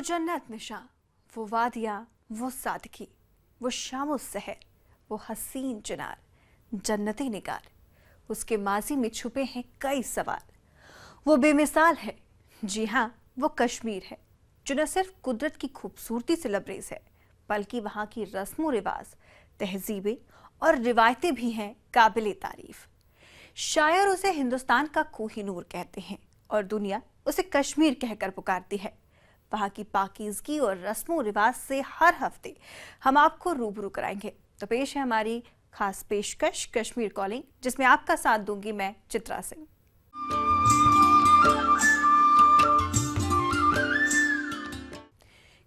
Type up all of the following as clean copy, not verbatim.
जन्नत निशा, वो वादियाँ, वो सादगी, वो शामो सहर, वो हसीन चिनार, जन्नती निगार, उसके माजी में छुपे हैं कई सवाल। वो बेमिसाल है, जी हाँ, वो कश्मीर है, जो न सिर्फ कुदरत की खूबसूरती से लबरेज है, बल्कि वहाँ की रस्मों रिवाज, तहजीबें और रिवायतें भी हैं काबिले तारीफ। शायर उसे हिंदुस्तान का कोहिनूर कहते हैं और दुनिया उसे कश्मीर कहकर पुकारती है। वहाँ की पाकीज़गी और रस्मों रिवाज से हर हफ्ते हम आपको रूबरू कराएंगे। तो पेश है हमारी खास पेशकश कश्मीर कॉलिंग, जिसमें आपका साथ दूंगी मैं चित्रा सिंह।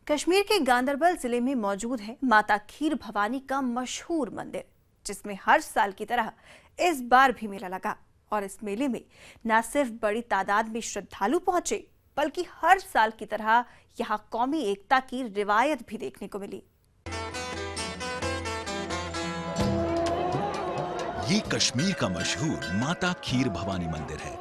कश्मीर के गांदरबल जिले में मौजूद है माता खीर भवानी का मशहूर मंदिर, जिसमें हर साल की तरह इस बार भी मेला लगा। और इस मेले में न सिर्फ बड़ी तादाद में श्रद्धालु पहुंचे, बल्कि हर साल की तरह यहाँ कौमी एकता की रिवायत भी देखने को मिली। ये कश्मीर का मशहूर माता खीर भवानी मंदिर है।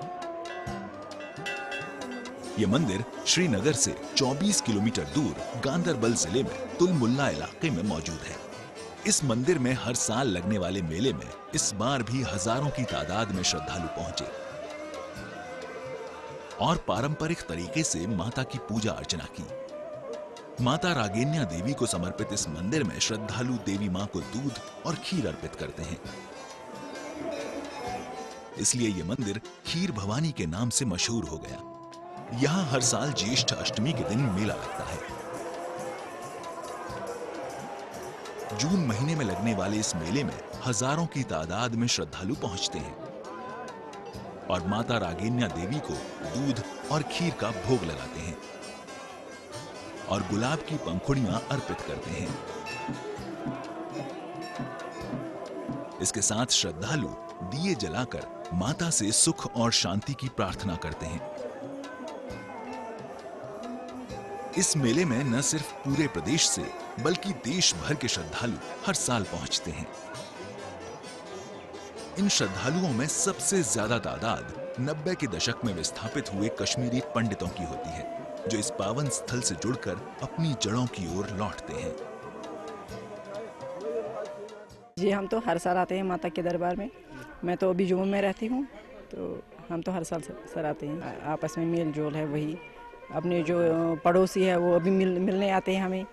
ये मंदिर श्रीनगर से 24 किलोमीटर दूर गांदरबल जिले में तुलमुल्ला इलाके में मौजूद है। इस मंदिर में हर साल लगने वाले मेले में इस बार भी हजारों की तादाद में श्रद्धालु पहुंचे और पारंपरिक तरीके से माता की पूजा अर्चना की। माता रागेन्या देवी को समर्पित इस मंदिर में श्रद्धालु देवी मां को दूध और खीर अर्पित करते हैं। इसलिए यह मंदिर खीर भवानी के नाम से मशहूर हो गया। यहां हर साल ज्येष्ठ अष्टमी के दिन मेला लगता है। जून महीने में लगने वाले इस मेले में हजारों की तादाद में श्रद्धालु पहुंचते हैं और माता रागेन्या देवी को दूध और खीर का भोग लगाते हैं और गुलाब की पंखुड़ियां अर्पित करते हैं। इसके साथ श्रद्धालु दिए जलाकर माता से सुख और शांति की प्रार्थना करते हैं। इस मेले में न सिर्फ पूरे प्रदेश से बल्कि देश भर के श्रद्धालु हर साल पहुंचते हैं। इन श्रद्धालुओं में सबसे ज्यादा तादाद 90 के दशक में विस्थापित हुए कश्मीरी पंडितों की होती है, जो इस पावन स्थल से जुड़कर अपनी जड़ों की ओर लौटते हैं। जी, हम तो हर साल आते हैं माता के दरबार में। मैं तो अभी जम्मू में रहती हूँ, तो हम तो हर साल सर आते हैं। आपस में मेल जोल है। वही अपने जो पड़ोसी है वो अभी मिलने आते हैं हमें,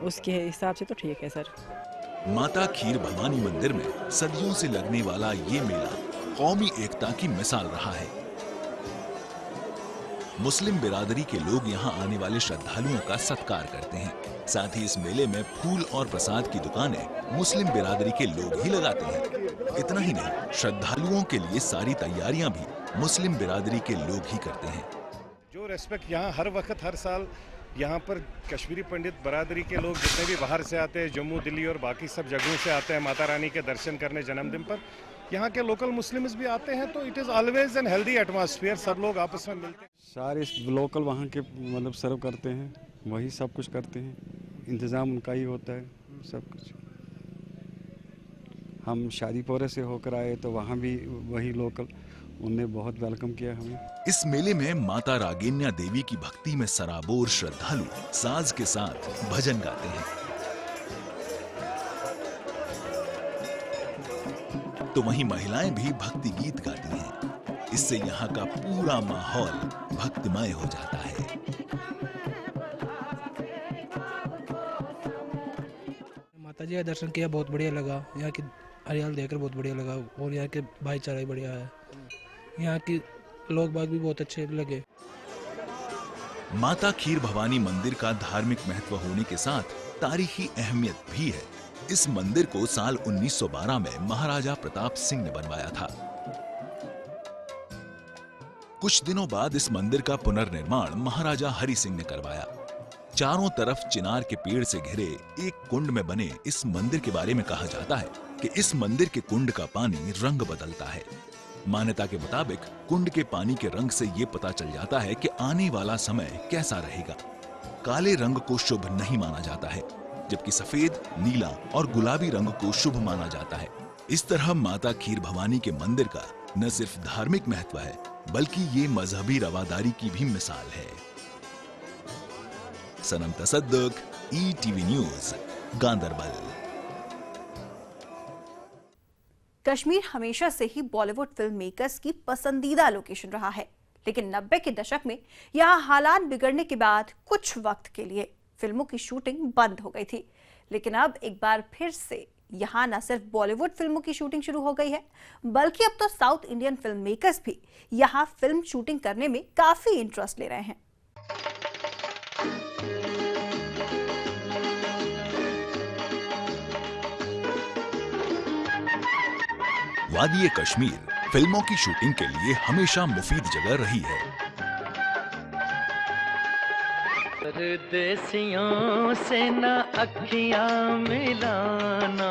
उसके हिसाब से तो ठीक है सर। माता खीर भवानी मंदिर में सदियों से लगने वाला ये मेला कौमी एकता की मिसाल रहा है। मुस्लिम बिरादरी के लोग यहाँ आने वाले श्रद्धालुओं का सत्कार करते हैं। साथ ही इस मेले में फूल और प्रसाद की दुकानें मुस्लिम बिरादरी के लोग ही लगाते हैं। इतना ही नहीं, श्रद्धालुओं के लिए सारी तैयारियां भी मुस्लिम बिरादरी के लोग ही करते हैं। जो रेस्पेक्ट यहाँ हर वक्त हर साल यहाँ पर कश्मीरी पंडित बरादरी के लोग जितने भी बाहर से आते हैं, जम्मू दिल्ली और बाकी सब जगहों से आते हैं माता रानी के दर्शन करने जन्मदिन पर, यहाँ के लोकल मुस्लिम्स भी आते हैं। तो it is always an healthy atmosphere, सब लोग आपस में मिलते हैं। सारे लोकल वहाँ के मतलब सर्व करते हैं, वही सब कुछ करते हैं, इंतज़ाम उनका ही होता है सब कुछ। हम शादीपोरे से होकर आए तो वहाँ भी वही लोकल, उनने बहुत वेलकम किया हमें। इस मेले में माता रागेन्या देवी की भक्ति में सराबोर श्रद्धालु साज के साथ भजन गाते हैं। तो वहीं महिलाएं भी भक्ति गीत गाती हैं। इससे यहाँ का पूरा माहौल भक्तिमय हो जाता है। माता जी का दर्शन किया, बहुत बढ़िया लगा। यहाँ की हरियाल देखकर बहुत बढ़िया लगा और यहाँ के भाईचारा भी बढ़िया है। यहाँ की लोग बाग भी बहुत अच्छे लगे। माता खीर भवानी मंदिर का धार्मिक महत्व होने के साथ तारीखी अहमियत भी है। इस मंदिर को साल 1912 में महाराजा प्रताप सिंह ने बनवाया था। कुछ दिनों बाद इस मंदिर का पुनर्निर्माण महाराजा हरि सिंह ने करवाया। चारों तरफ चिनार के पेड़ से घिरे एक कुंड में बने इस मंदिर के बारे में कहा जाता है कि इस मंदिर के कुंड का पानी रंग बदलता है। मान्यता के मुताबिक कुंड के पानी के रंग से ये पता चल जाता है कि आने वाला समय कैसा रहेगा। काले रंग को शुभ नहीं माना जाता है, जबकि सफेद, नीला और गुलाबी रंग को शुभ माना जाता है। इस तरह माता खीर भवानी के मंदिर का न सिर्फ धार्मिक महत्व है, बल्कि ये मजहबी रवादारी की भी मिसाल है। सनम तसद्दुक, ETV न्यूज, गांदरबल। कश्मीर हमेशा से ही बॉलीवुड फिल्म मेकर्स की पसंदीदा लोकेशन रहा है, लेकिन 90 के दशक में यहाँ हालात बिगड़ने के बाद कुछ वक्त के लिए फिल्मों की शूटिंग बंद हो गई थी। लेकिन अब एक बार फिर से यहाँ न सिर्फ बॉलीवुड फिल्मों की शूटिंग शुरू हो गई है, बल्कि अब तो साउथ इंडियन फिल्म मेकर्स भी यहाँ फिल्म शूटिंग करने में काफी इंटरेस्ट ले रहे हैं। वादी कश्मीर फिल्मों की शूटिंग के लिए हमेशा मुफीद जगह रही है। परदेसियों से न अखियां मिलाना,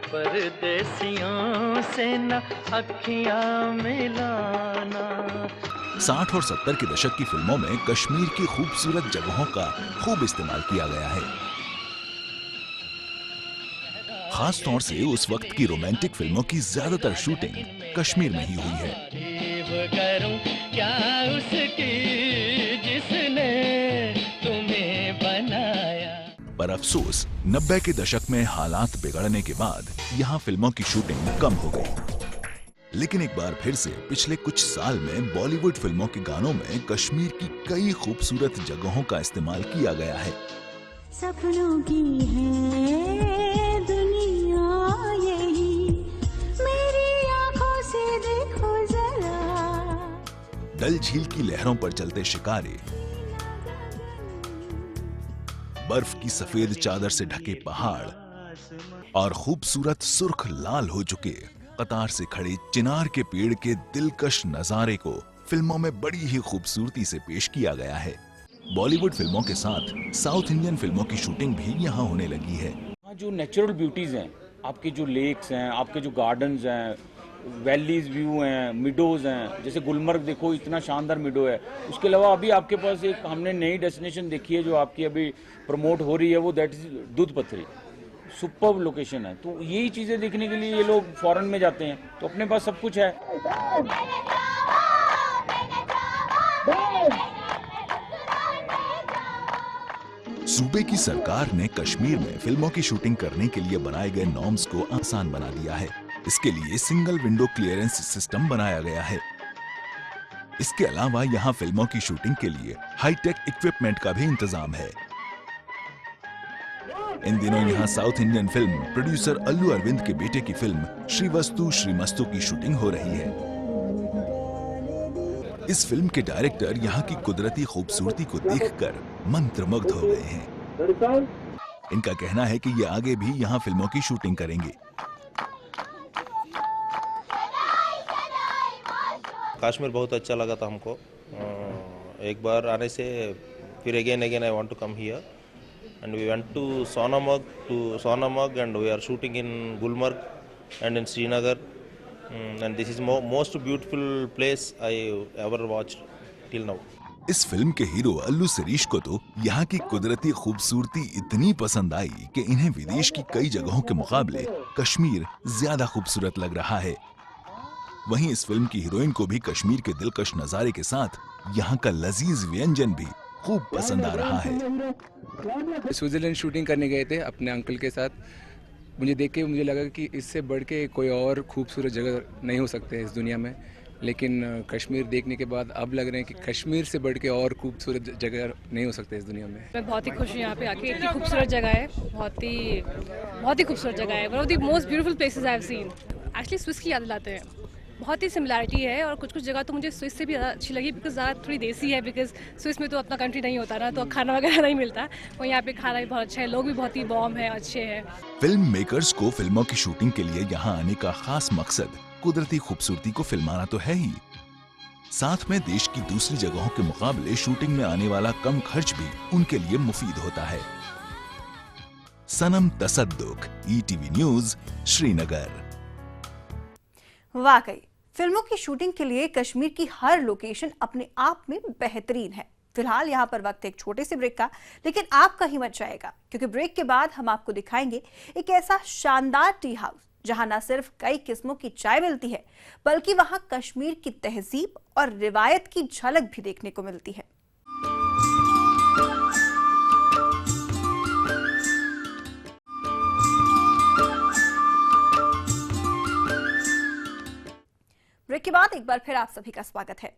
परदेसियों से न अखियां मिलाना। 60 और 70 के दशक की फिल्मों में कश्मीर की खूबसूरत जगहों का खूब इस्तेमाल किया गया है। खास तौर से उस वक्त की रोमांटिक फिल्मों की ज्यादातर शूटिंग कश्मीर में ही हुई है। क्या उसकी जिसने तुम्हें बनाया। पर अफसोस 90 के दशक में हालात बिगड़ने के बाद यहाँ फिल्मों की शूटिंग कम हो गई। लेकिन एक बार फिर से पिछले कुछ साल में बॉलीवुड फिल्मों के गानों में कश्मीर की कई खूबसूरत जगहों का इस्तेमाल किया गया है। सपनों की है दुनिया यही, मेरी आंखों से देखो जरा। डल झील की लहरों पर चलते शिकारे, बर्फ की सफेद चादर से ढके पहाड़ और खूबसूरत सुर्ख लाल हो चुके कतार से खड़े चिनार के पेड़ के दिलकश नजारे को फिल्मों में बड़ी ही खूबसूरती से पेश किया गया है। बॉलीवुड फिल्मों के साथ साउथ इंडियन फिल्मों की शूटिंग भी यहाँ होने लगी है। जो नेचुरल ब्यूटीज हैं, आपके जो लेक्स हैं, आपके जो गार्डन्स हैं, वैलीज व्यू हैं, मिडोज हैं, जैसे गुलमर्ग देखो इतना शानदार मिडो है। उसके अलावा अभी आपके पास एक हमने नई डेस्टिनेशन देखी है जो आपकी अभी प्रमोट हो रही है, वो दैट इज दूध पथरी। सुपर्ब लोकेशन है। तो यही चीजें देखने के लिए ये लोग फॉरेन में जाते हैं, तो अपने पास सब कुछ है। सूबे की सरकार ने कश्मीर में फिल्मों की शूटिंग करने के लिए बनाए गए नॉर्म्स को आसान बना दिया है। इसके लिए सिंगल विंडो क्लियरेंस सिस्टम बनाया गया है। इसके अलावा यहाँ फिल्मों की शूटिंग के लिए हाईटेक इक्विपमेंट का भी इंतजाम है। इन दिनों यहाँ साउथ इंडियन फिल्म प्रोड्यूसर अल्लू अरविंद के बेटे की फिल्म श्रीवस्तु श्रीमस्तु की शूटिंग हो रही है। इस फिल्म के डायरेक्टर यहाँ की कुदरती खूबसूरती को देखकर मंत्रमुग्ध हो गए हैं। इनका कहना है कि ये आगे भी यहाँ फिल्मों की शूटिंग करेंगे। कश्मीर बहुत अच्छा लगा था हमको। एक बार आने से फिर again I want to come here and we went to Sonamarg and we are shooting in Gulmarg and in Srinagar and this is most beautiful place I ever watched till now. इस फिल्म के हीरो अल्लू शिरीष को तो यहाँ की कुदरती खूबसूरती इतनी पसंद आई कि इन्हें विदेश की कई जगहों के मुकाबले कश्मीर ज्यादा खूबसूरत लग रहा है। वहीं इस फिल्म की हीरोइन को भी कश्मीर के दिलकश नजारे के साथ यहाँ का लजीज व्यंजन भी खूब पसंद आ रहा है। स्विट्जरलैंड शूटिंग करने गए थे अपने अंकल के साथ। मुझे देख के मुझे लगा कि इससे बढ़ के कोई और खूबसूरत जगह नहीं हो सकते इस दुनिया में। लेकिन कश्मीर देखने के बाद अब लग रहे हैं कि कश्मीर से बढ़ के और खूबसूरत जगह नहीं हो सकते इस दुनिया में। मैं बहुत ही खुश हूँ यहाँ पे आके। इतनी खूबसूरत जगह है, बहुत ही खूबसूरत जगह है। One of the most beautiful places I have seen. Actually Swiss की याद दिलाते हैं। बहुत ही सिमिलैरिटी है और कुछ जगह तो मुझे स्विस से भी ज़्यादा अच्छी लगी बिकॉज ज़्यादा थोड़ी देसी है। बिकॉज स्विस में तो अपना कंट्री नहीं होता ना, तो खाना वगैरह नहीं मिलता। और यहाँ पे खाना भी बहुत अच्छा है, लोग भी बहुत ही वार्म है, अच्छे हैं। फिल्म मेकर्स को फिल्मों की शूटिंग के लिए यहाँ आने का खास मकसद कुदरती खूबसूरती को फिल्माना तो है ही, साथ में देश की दूसरी जगहों के मुकाबले शूटिंग में आने वाला कम खर्च भी उनके लिए मुफीद होता है। सनम तसद्दुक, ETV न्यूज, श्रीनगर। वाकई फिल्मों की शूटिंग के लिए कश्मीर की हर लोकेशन अपने आप में बेहतरीन है। फिलहाल यहाँ पर वक्त एक छोटे से ब्रेक का, लेकिन आप कहीं मत जाएगा क्योंकि ब्रेक के बाद हम आपको दिखाएंगे एक ऐसा शानदार टी हाउस जहां न सिर्फ कई किस्मों की चाय मिलती है, बल्कि वहां कश्मीर की तहजीब और रिवायत की झलक भी देखने को मिलती है। ब्रेक के बाद एक बार फिर आप सभी का स्वागत है।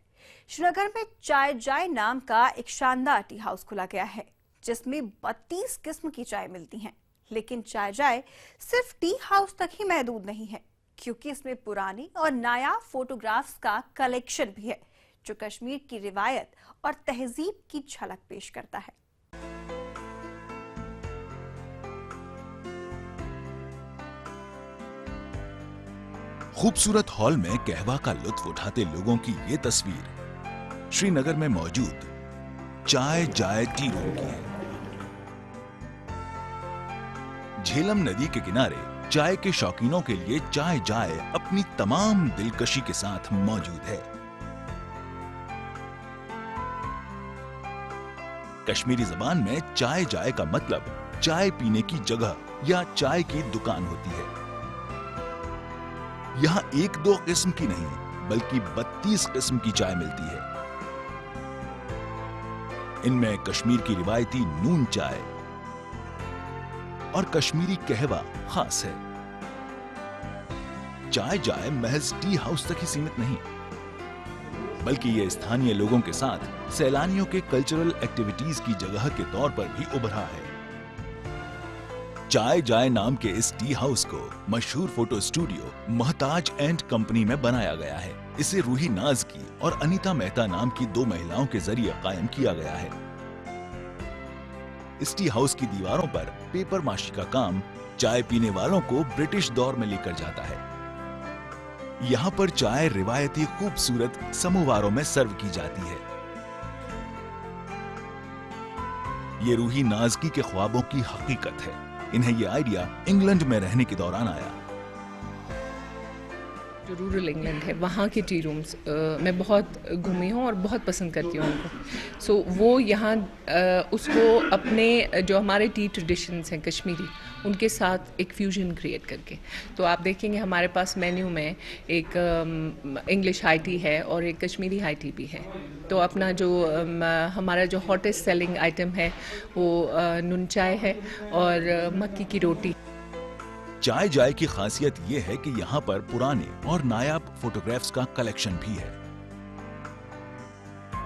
श्रीनगर में चाय जाय नाम का एक शानदार टी हाउस खुला गया है जिसमें 32 किस्म की चाय मिलती हैं। लेकिन चाय जाय सिर्फ टी हाउस तक ही महदूद नहीं है, क्योंकि इसमें पुरानी और नायाब फोटोग्राफ्स का कलेक्शन भी है जो कश्मीर की रिवायत और तहजीब की झलक पेश करता है। खूबसूरत हॉल में कहवा का लुत्फ उठाते लोगों की ये तस्वीर श्रीनगर में मौजूद चाय जाय टी रूम की है। झेलम नदी के किनारे चाय के शौकीनों के लिए चाय जाय अपनी तमाम दिलकशी के साथ मौजूद है। कश्मीरी जबान में चाय जाय का मतलब चाय पीने की जगह या चाय की दुकान होती है। यहाँ एक दो किस्म की नहीं बल्कि 32 किस्म की चाय मिलती है। इनमें कश्मीर की रिवायती नून चाय और कश्मीरी कहवा खास है। चाय जाय महज टी हाउस तक ही सीमित नहीं, बल्कि यह स्थानीय लोगों के साथ सैलानियों के कल्चरल एक्टिविटीज की जगह के तौर पर भी उभरा है। चाय जाय नाम के इस टी हाउस को मशहूर फोटो स्टूडियो महताज एंड कंपनी में बनाया गया है। इसे रूही नाजकी और अनीता मेहता नाम की 2 महिलाओं के जरिए कायम किया गया है। इस टी हाउस की दीवारों पर पेपर माशी का काम चाय पीने वालों को ब्रिटिश दौर में लेकर जाता है। यहाँ पर चाय रिवायती खूबसूरत समोवारों में सर्व की जाती है। ये रूही नाजकी के ख्वाबों की हकीकत है। इन्हें ये आइडिया इंग्लैंड में रहने के दौरान आया। जो रूरल इंग्लैंड है वहाँ के टी रूम्स मैं बहुत घूमी हूँ और बहुत पसंद करती हूँ उनको। सो वो यहाँ उसको अपने जो हमारे टी ट्रेडिशंस हैं कश्मीरी उनके साथ एक फ्यूजन क्रिएट करके, तो आप देखेंगे हमारे पास मेन्यू में एक इंग्लिश हाई टी है और एक कश्मीरी हाई टी भी है। तो अपना जो हमारा जो हॉटेस्ट सेलिंग आइटम है वो नून चाय है और मक्की की रोटी। चाय जाय की खासियत यह है कि यहाँ पर पुराने और नायाब फोटोग्राफ्स का कलेक्शन भी है।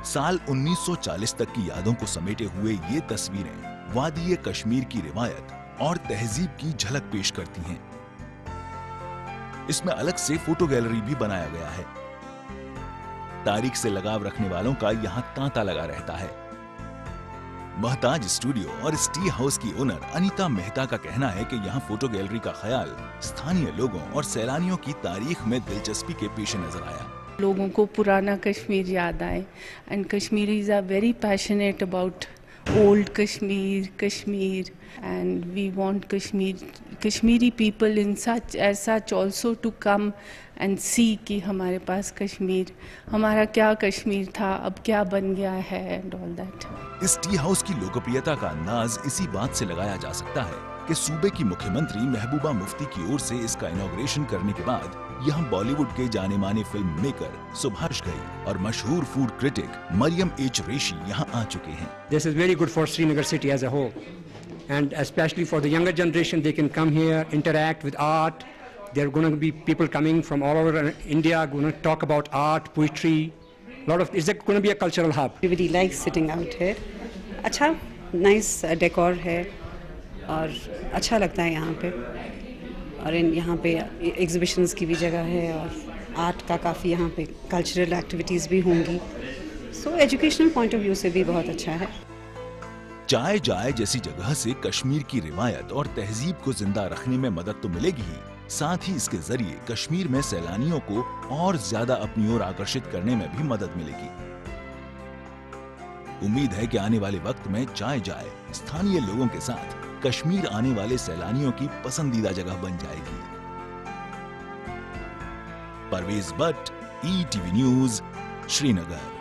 साल 1940 तक की यादों को समेटे हुए ये तस्वीरें वादी कश्मीर की रिवायत और तहजीब की झलक पेश करती हैं। इसमें अलग से फोटो गैलरी भी बनाया गया है। तारीख से लगाव रखने वालों का यहाँ तांता लगा रहता है। महताज स्टूडियो और इस टी हाउस की ओनर अनीता मेहता का कहना है कि यहाँ फोटो गैलरी का ख्याल स्थानीय लोगों और सैलानियों की तारीख में दिलचस्पी के पेश नजर आया। लोगों को पुराना कश्मीर याद आए and Kashmiris are very passionate about old Kashmir, and we want Kashmiri people in such also to come and see कि हमारे पास कश्मीर, हमारा क्या कश्मीर था अब क्या बन गया है and all that। इस टी हाउस की लोकप्रियता का अंदाज इसी बात से लगाया जा सकता है कि सूबे की मुख्यमंत्री महबूबा मुफ्ती की ओर से इसका इनॉग्रेशन करने के बाद यहाँ बॉलीवुड के जाने माने फिल्म मेकर सुभाष घई और मशहूर फूड क्रिटिक मरियम एच रेशी यहाँ आ चुके हैं। This is very good for Srinagar city as a whole, and especially for the younger generation. They can come here, interact with art. There are going to be people coming from all over India, going to talk about art, poetry. It's going to be a cultural hub. Everybody likes sitting out here. अच्छा, nice decor है और अच्छा लगता है यहाँ पे। और यहाँ पे एग्जीबिशंस की भी जगह है और आर्ट का काफ़ी यहाँ पे कल्चरल एक्टिविटीज़ भी होंगी। सो एजुकेशनल पॉइंट ऑफ व्यू से भी बहुत अच्छा है। चाय जाय जैसी जगह से कश्मीर की रिवायत और तहजीब को जिंदा रखने में मदद तो मिलेगी ही, साथ ही इसके जरिए कश्मीर में सैलानियों को और ज्यादा अपनी ओर आकर्षित करने में भी मदद मिलेगी। उम्मीद है कि आने वाले वक्त में चाय जाय स्थानीय लोगों के साथ कश्मीर आने वाले सैलानियों की पसंदीदा जगह बन जाएगी। Parvez Bhat, ETV news, Srinagar.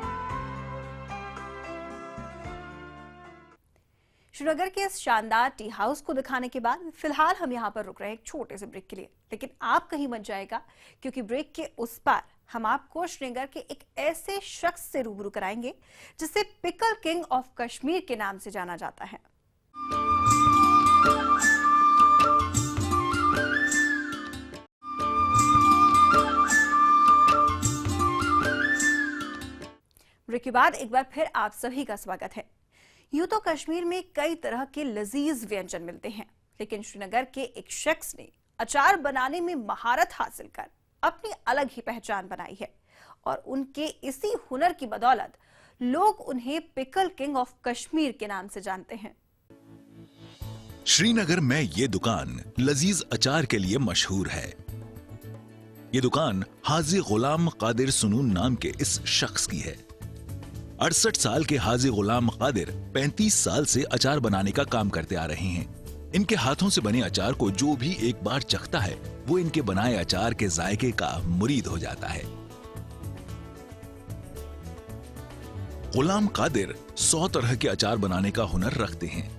श्रीनगर के इस शानदार टी हाउस को दिखाने के बाद फिलहाल हम यहाँ पर रुक रहे हैं एक छोटे से ब्रेक के लिए, लेकिन आप कहीं मत जाएगा क्योंकि ब्रेक के उस पार हम आपको श्रीनगर के एक ऐसे शख्स से रूबरू कराएंगे जिसे पिकल किंग ऑफ कश्मीर के नाम से जाना जाता है। ब्रेक के बाद एक बार फिर आप सभी का स्वागत है। यूं तो कश्मीर में कई तरह के लजीज व्यंजन मिलते हैं, लेकिन श्रीनगर के एक शख्स ने अचार बनाने में महारत हासिल कर अपनी अलग ही पहचान बनाई है और उनके इसी हुनर की बदौलत लोग उन्हें पिकल किंग ऑफ कश्मीर के नाम से जानते हैं। श्रीनगर में ये दुकान लजीज अचार के लिए मशहूर है। ये दुकान हाजी गुलाम कादिर सुनून नाम के इस शख्स की है। 68 साल के हाजी गुलाम कादिर 35 साल से अचार बनाने का काम करते आ रहे हैं। इनके हाथों से बने अचार को जो भी एक बार चखता है वो इनके बनाए अचार के जायके का मुरीद हो जाता है। गुलाम कादिर 100 तरह के अचार बनाने का हुनर रखते हैं।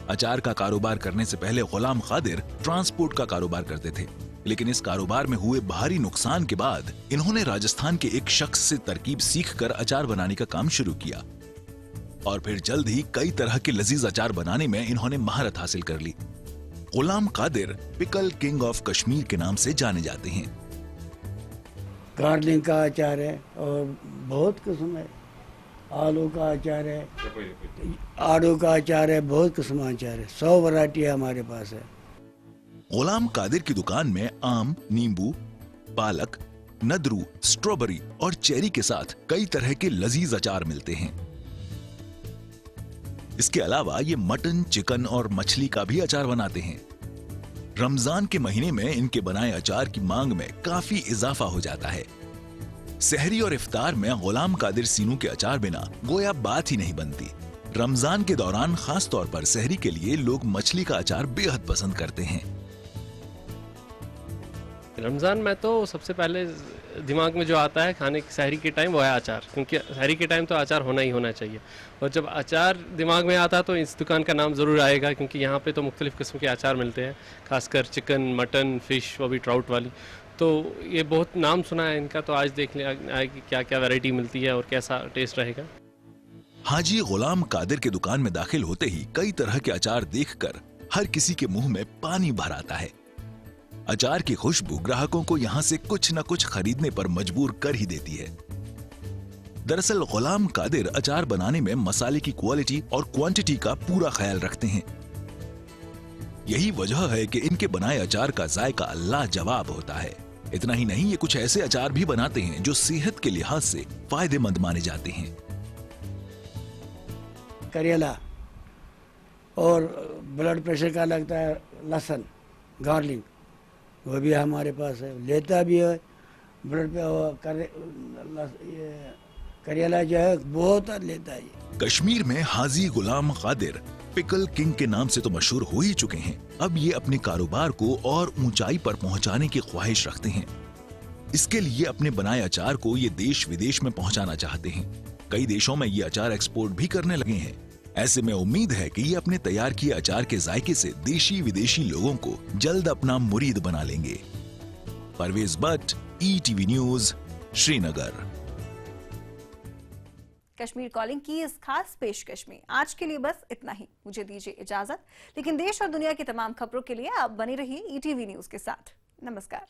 अचार का कारोबार करने से पहले गुलाम कादिर ट्रांसपोर्ट का कारोबार करते थे, लेकिन इस कारोबार में हुए भारी नुकसान के बाद इन्होंने राजस्थान के एक शख्स से तरकीब सीखकर अचार बनाने का काम शुरू किया और फिर जल्द ही कई तरह के लजीज अचार बनाने में इन्होंने महारत हासिल कर ली। Ghulam Qadir pickle king of Kashmir के नाम से जाने जाते हैं। गार्लिंग का अचार है और बहुत किस्म है, आलू का अचार है, आड़ू का अचार है, बहुत किस्म अचार है, 100 वैरायटी हमारे पास है। गुलाम कादिर की दुकान में आम, नींबू, पालक, नदरू, स्ट्रॉबेरी और चेरी के साथ कई तरह के लजीज अचार मिलते हैं। इसके अलावा ये मटन, चिकन और मछली का भी अचार बनाते हैं। रमजान के महीने में इनके बनाए अचार की मांग में काफी इजाफा हो जाता है। सहरी और इफ्तार में गुलाम कादिर सीनू के अचार बिना गोया बात ही नहीं बनती। रमजान के दौरान खास तौर पर सहरी के लिए लोग मछली का अचार बेहद पसंद करते हैं। रमज़ान में तो सबसे पहले दिमाग में जो आता है खाने की सहरी के टाइम वो है अचार, क्योंकि सहरी के टाइम तो अचार होना ही होना चाहिए। और जब अचार दिमाग में आता है तो इस दुकान का नाम ज़रूर आएगा, क्योंकि यहाँ पे तो मुख्तलिफ़ किस्म के अचार मिलते हैं, खासकर चिकन, मटन, फ़िश, वो भी ट्राउट वाली। तो ये बहुत नाम सुना है इनका, तो आज देख लें कि क्या क्या वैरायटी मिलती है और कैसा टेस्ट रहेगा। हाजी गुलाम कादिर के दुकान में दाखिल होते ही कई तरह के अचार देखकर हर किसी के मुंह में पानी भर आता है। अचार की खुशबू ग्राहकों को यहाँ से कुछ न कुछ खरीदने पर मजबूर कर ही देती है। दरअसल गुलाम कादिर अचार बनाने में मसाले की क्वालिटी और क्वांटिटी का पूरा ख्याल रखते हैं। यही वजह है कि इनके बनाए अचार का जायका लाजवाब होता है। इतना ही नहीं, ये कुछ ऐसे अचार भी बनाते हैं जो सेहत के लिहाज से फायदेमंद माने जाते हैं। करेला और ब्लड प्रेशर का लगता है लहसुन, गार्लिंग, वो भी हमारे पास है, लेता भी है। ब्लड पे करेला जो है बहुत लेता है। कश्मीर में हाजी गुलाम कादिर पिकल किंग के नाम से तो मशहूर हो ही चुके हैं। अब ये अपने कारोबार को और ऊंचाई पर पहुंचाने की ख्वाहिश रखते हैं। इसके लिए अपने बनाए अचार को ये देश विदेश में पहुंचाना चाहते हैं। कई देशों में ये अचार एक्सपोर्ट भी करने लगे हैं। ऐसे में उम्मीद है कि ये अपने तैयार किए अचार के जायके से देशी विदेशी लोगों को जल्द अपना मुरीद बना लेंगे। Parvez Bhat, ETV news, Srinagar. Kashmir calling की इस खास पेशकश में आज के लिए बस इतना ही। मुझे दीजिए इजाजत, लेकिन देश और दुनिया की तमाम खबरों के लिए आप बने रहिए ETV न्यूज़ के साथ। नमस्कार।